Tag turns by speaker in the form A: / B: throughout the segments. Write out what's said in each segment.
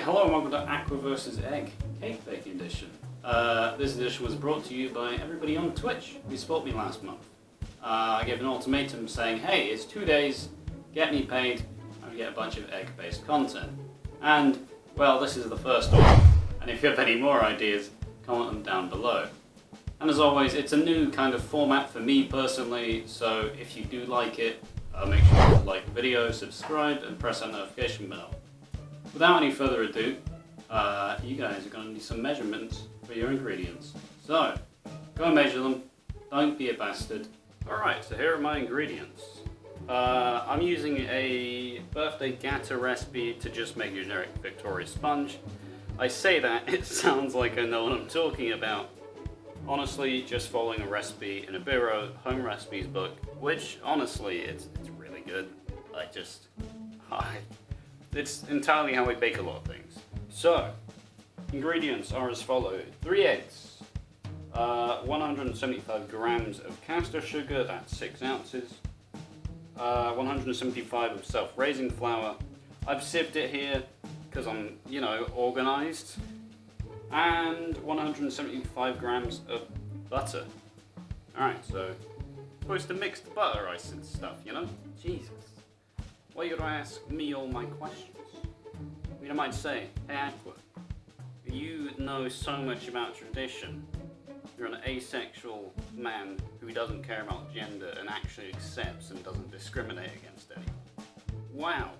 A: hello and welcome to Aqua vs. Egg, Cake Baking Edition. This edition was brought to you by everybody on Twitch who supported me last month. I gave an ultimatum saying, hey, it's 2 days, get me paid, and we get a bunch of egg-based content. And, well, this is the first one, and if you have any more ideas, comment them down below. And as always, it's a new kind of format for me personally, so if you do like it, make sure to like the video, subscribe, and press that notification bell. Without any further ado, you guys are going to need some measurements for your ingredients. So, go and measure them, don't be a bastard. Alright, so here are my ingredients. I'm using a birthday gatta recipe to just make a generic Victoria sponge. I say that, it sounds like I know what I'm talking about. Honestly, just following a recipe in a Bureau home recipes book, which honestly, it's really good. It's entirely how I bake a lot of things. So, ingredients are as follows. 3 eggs, 175 grams of caster sugar, that's 6 ounces, 175 of self-raising flour. I've sieved it here because I'm, organized. And 175 grams of butter. Alright, so, supposed to mix the butter ice and stuff, Jesus. Why you gotta ask me all my questions? I might say, hey Aqua, you know so much about tradition. You're an asexual man who doesn't care about gender and actually accepts and doesn't discriminate against anyone. Wow.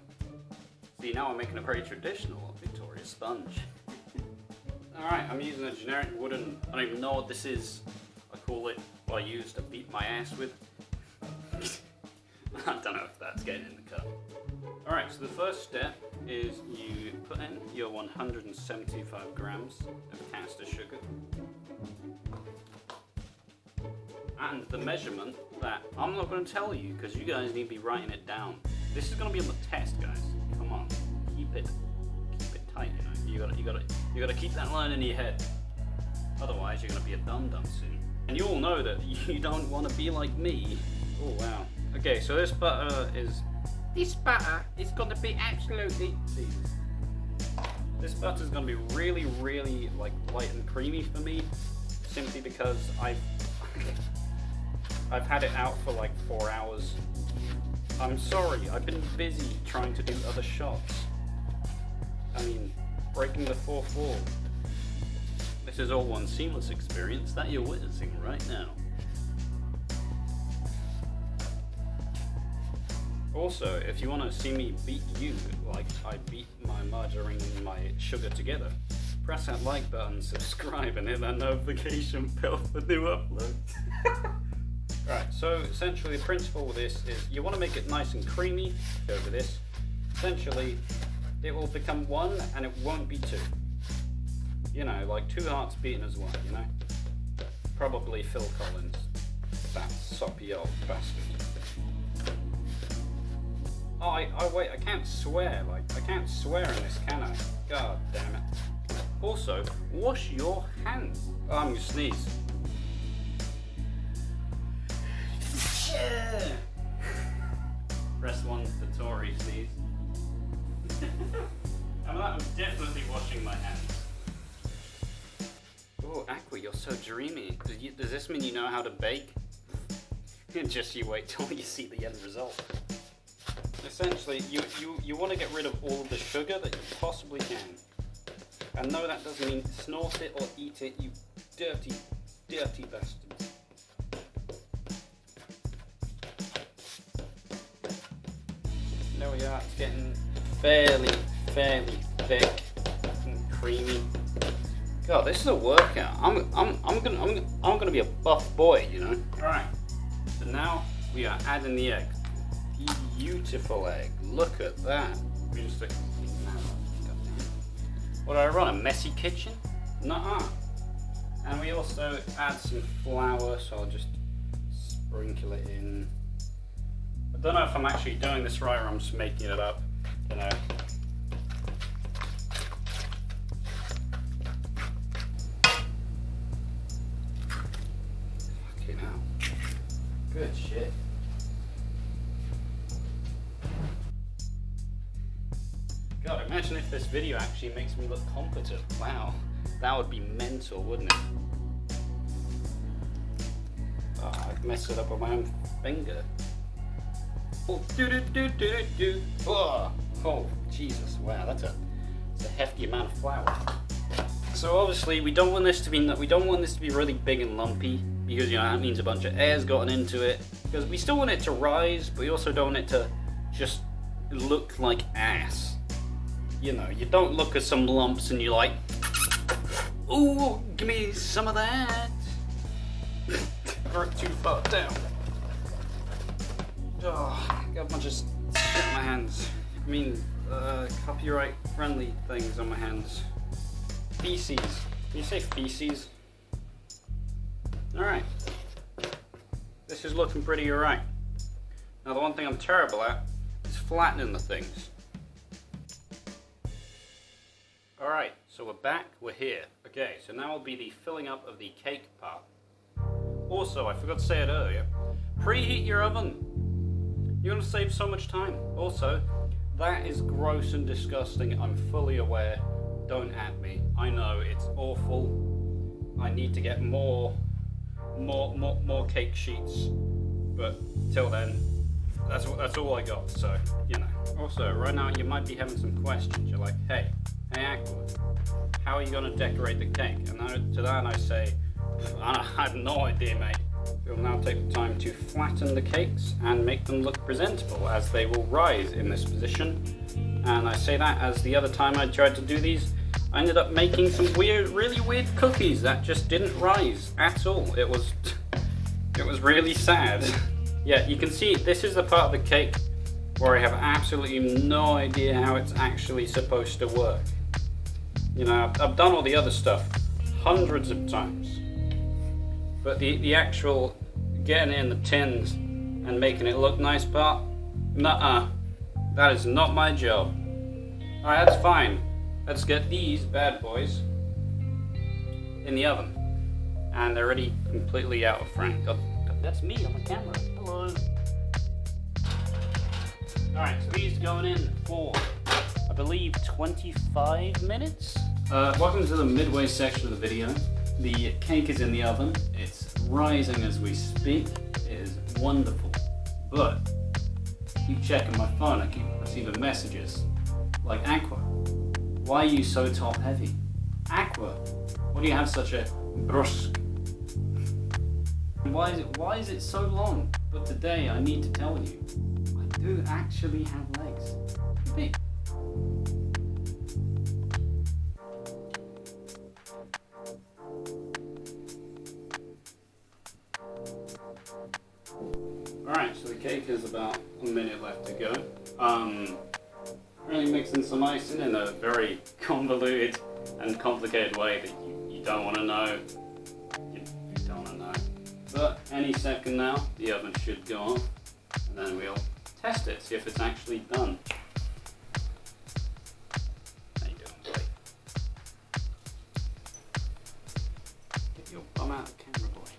A: See, now I'm making a very traditional Victoria sponge. Alright, I'm using a generic wooden, I don't even know what this is. I call it what I use to beat my ass with. I don't know if that's getting in the cut. Alright, so the first step is you put in your 175 grams of caster sugar. And the measurement that I'm not going to tell you because you guys need to be writing it down. This is going to be on the test, guys. Come on, keep it tight, You gotta keep that line in your head. Otherwise, you're gonna be a dum-dum soon. And you all know that you don't want to be like me. Oh wow. Okay, so this butter is gonna be absolutely. This butter is gonna be really, really light and creamy for me, simply because I've had it out for like 4 hours. I'm sorry, I've been busy trying to do other shots. Breaking the fourth wall. This is all one seamless experience that you're witnessing right now. Also, if you want to see me beat you like I beat my margarine and my sugar together, press that like button, subscribe, and hit that notification bell for new uploads. Alright, so essentially the principle with this is you want to make it nice and creamy. Over this. Essentially, it will become 1 and it won't be 2. Like 2 hearts beating as 1, Probably Phil Collins, that soppy old bastard. Oh, wait, I can't swear, I can't swear in this, can I? God damn it. Also, wash your hands. Oh, I'm gonna sneeze. Press 1 for Tory sneeze. I'm definitely washing my hands. Oh, Aqua, you're so dreamy. Does this mean you know how to bake? Just you wait till you see the end result. Essentially, you want to get rid of all of the sugar that you possibly can. And no, that doesn't mean snort it or eat it, you dirty, dirty bastards. There we are, it's getting fairly thick and creamy. God, this is a workout. I'm gonna be a buff boy, Alright. So now we are adding the egg. Beautiful egg. Look at that. What do I run? A messy kitchen? Nuh-uh. And we also add some flour, so I'll just sprinkle it in. I don't know if I'm actually doing this right or I'm just making it up. Don't know. Okay, now. Good shit. God, imagine imagine if this video actually makes me look competent. Wow, that would be mental, wouldn't it? Oh, I'd mess it up with my own finger. Oh, oh, Jesus! Wow, that's a hefty amount of flour. So obviously we don't want this to be really big and lumpy, because that means a bunch of air's gotten into it. Because we still want it to rise, but we also don't want it to just look like ass. You don't look at some lumps and you're like, ooh, give me some of that. Work too far down. Oh, got a bunch of shit on my hands. I mean, copyright friendly things on my hands. Feces. Can you say feces? Alright. This is looking pretty alright. Now the one thing I'm terrible at is flattening the things. Alright, so we're back, we're here. Okay, so now will be the filling up of the cake part. Also, I forgot to say it earlier, preheat your oven. You're going to save so much time. Also, that is gross and disgusting, I'm fully aware. Don't at me. I know it's awful. I need to get more cake sheets. But till then, that's all I got. So Also, right now you might be having some questions. You're like, hey Aqua, how are you gonna decorate the cake? And to that I say, I have no idea, mate. We'll now take the time to flatten the cakes and make them look presentable, as they will rise in this position. And I say that as the other time I tried to do these, I ended up making some really weird cookies that just didn't rise at all. It was really sad. Yeah, you can see this is the part of the cake where I have absolutely no idea how it's actually supposed to work. I've done all the other stuff hundreds of times, but the actual getting it in the tins and making it look nice part, nuh-uh. That is not my job. Alright, that's fine. Let's get these bad boys in the oven. And they're already completely out of frame. God, that's me on the camera. Hello. Alright, so these going in for, I believe, 25 minutes? Welcome to the midway section of the video. The cake is in the oven. It's rising as we speak. It is wonderful. But I keep checking my phone. I keep receiving messages like, Aqua, why are you so top heavy? Aqua, why do you have such a brusque? Why is it so long? But today I need to tell you, I do actually have legs. Big. Alright, so the cake is about a minute left to go. Really mixing some icing in a very convoluted and complicated way that you don't want to know. You don't want to know. But any second now, the oven should go on, and then we'll test it, see if it's actually done. How you doing, boy? Get your bum out of the camera, boy.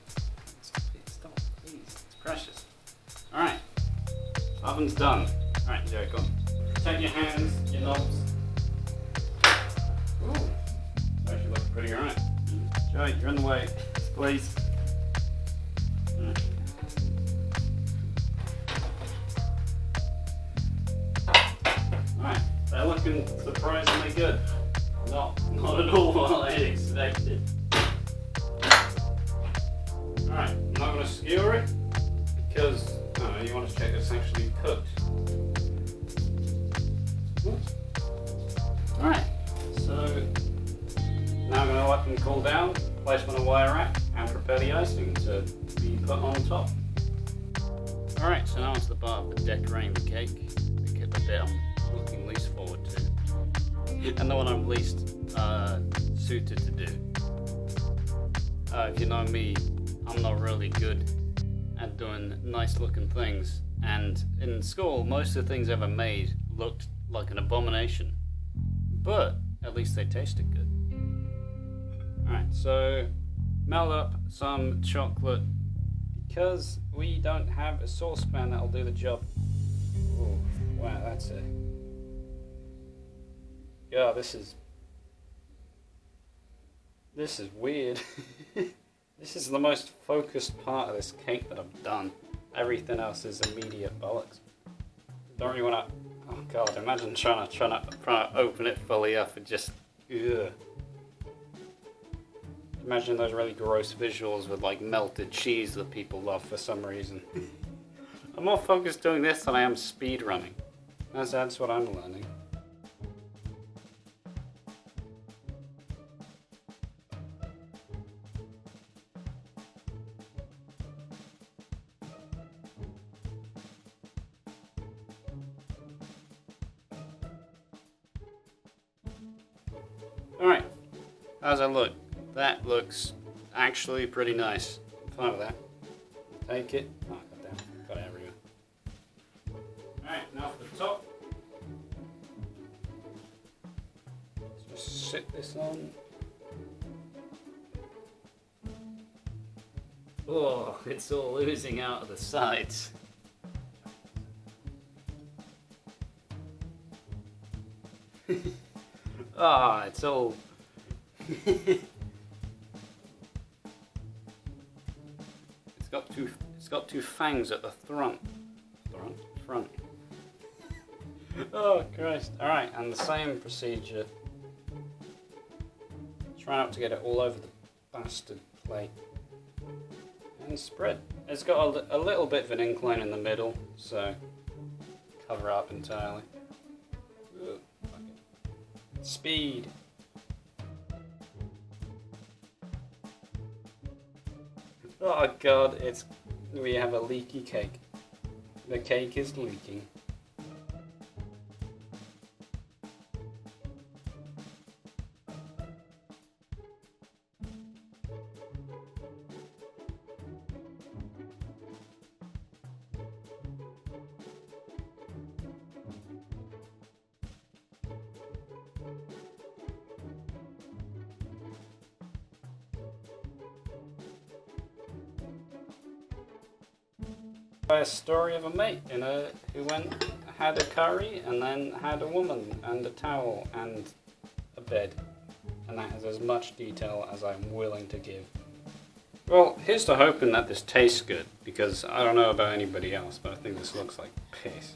A: Stop, please. It's precious. Alright, oven's done. Alright, Jerry, go on. Take your hands, your knobs. Ooh, it's actually looking pretty alright. Joey, you're in the way, please. Alright, they're looking surprisingly good. Not at all what I expected. Alright, I'm not going to skewer it because you want to check it's actually cooked. Alright, so now I'm going to let them cool down, place them on a wire rack, and prepare the icing to be put on top. Alright, so now it's the part of decorating the cake, the bit I'm looking least forward to, and the one I'm least suited to do. If you know me, I'm not really good at doing nice looking things, and in school most of the things I ever made looked like an abomination, but at least they tasted good. Alright, so melt up some chocolate because we don't have a saucepan that'll do the job. Ooh, wow, that's a God, this is weird. This is the most focused part of this cake that I've done. Everything else is immediate bollocks. Don't really want to. Oh God! Imagine trying to open it fully up and just. Ugh. Imagine those really gross visuals with like melted cheese that people love for some reason. I'm more focused doing this than I am speed running. That's what I'm learning. Alright, how's that look? That looks actually pretty nice. I'm fine with that. Take it. Oh, goddamn. Got it everywhere. Alright, now for the top. Let's just sit this on. Oh, it's all oozing out of the sides. Ah, it's all. It's got two fangs at the front. Front. Oh Christ! All right, and the same procedure. Try not to get it all over the bastard plate. And spread. It's got a little bit of an incline in the middle, so cover up entirely. Ooh, fuck it. Speed. Oh God, we have a leaky cake. The cake is leaking. A story of a mate who had a curry and then had a woman and a towel and a bed, and that has as much detail as I'm willing to give. Well, here's to hoping that this tastes good, because I don't know about anybody else, but I think this looks like piss.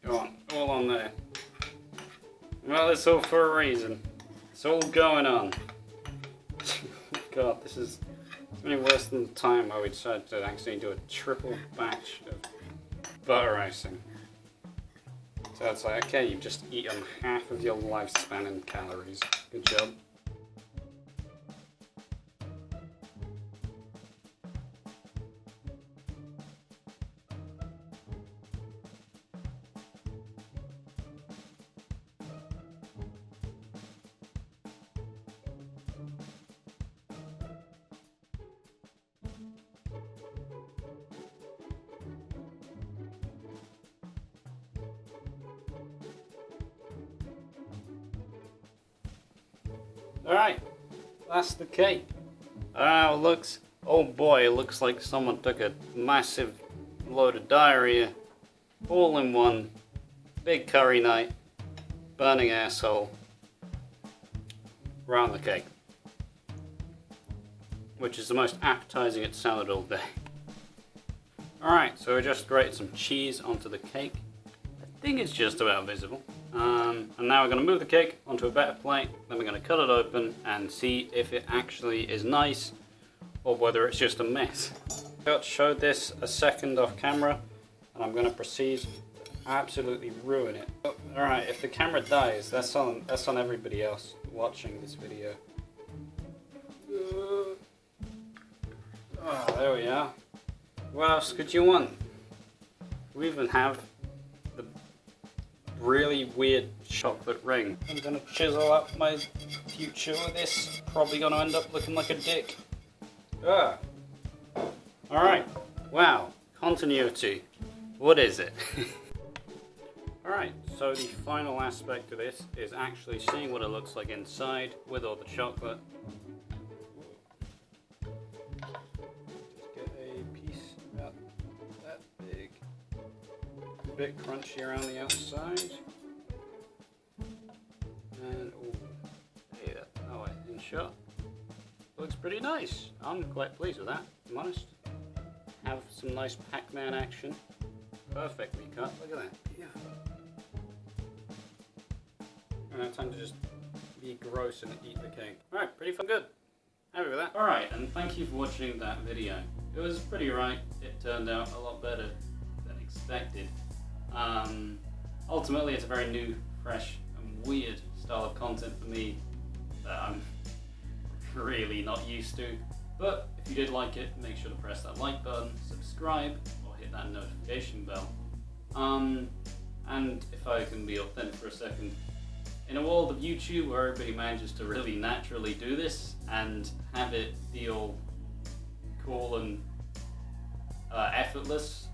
A: Go on, all on there. Well, it's all for a reason. It's all going on. God, this is. It's really worse than the time where we decided to actually do a triple batch of butter icing. So it's like, okay, you've just eaten half of your lifespan in calories. Good job. Alright, that's the cake. Oh boy, it looks like someone took a massive load of diarrhea, all in one, big curry night, burning asshole, around the cake. Which is the most appetizing it's sounded all day. Alright, so we just grated some cheese onto the cake. I think it's just about visible. And now we're going to move the cake onto a better plate, then we're going to cut it open and see if it actually is nice or whether it's just a mess. I showed this a second off camera and I'm going to proceed to absolutely ruin it. Oh, alright, if the camera dies, that's on everybody else watching this video. Oh, there we are. What else could you want? We even have the really weird chocolate ring. I'm gonna chisel up my future with this. Probably gonna end up looking like a dick. Ah. Alright. Wow. Continuity. What is it? Alright, so the final aspect of this is actually seeing what it looks like inside with all the chocolate. Just get a piece about that big. A bit crunchy around the outside. And oh, hey, that's how I in shot. Looks pretty nice. I'm quite pleased with that, if I'm honest. Have some nice Pac-Man action. Perfectly cut. Look at that. Yeah. And time to just be gross and eat the cake. Alright, pretty fun good. Happy with that. Alright, and thank you for watching that video. It was pretty right. It turned out a lot better than expected. Ultimately, it's a very new, fresh, and weird style of content for me that I'm really not used to. But if you did like it, make sure to press that like button, subscribe, or hit that notification bell. And if I can be authentic for a second, in a world of YouTube where everybody manages to really naturally do this and have it feel cool and effortless,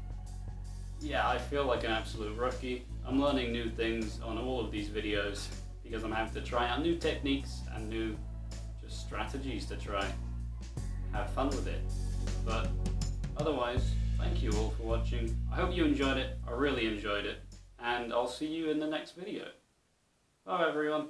A: yeah, I feel like an absolute rookie. I'm learning new things on all of these videos because I'm having to try out new techniques and new just strategies to try have fun with it. But otherwise, thank you all for watching. I hope you enjoyed it. I really enjoyed it. And I'll see you in the next video. Bye everyone.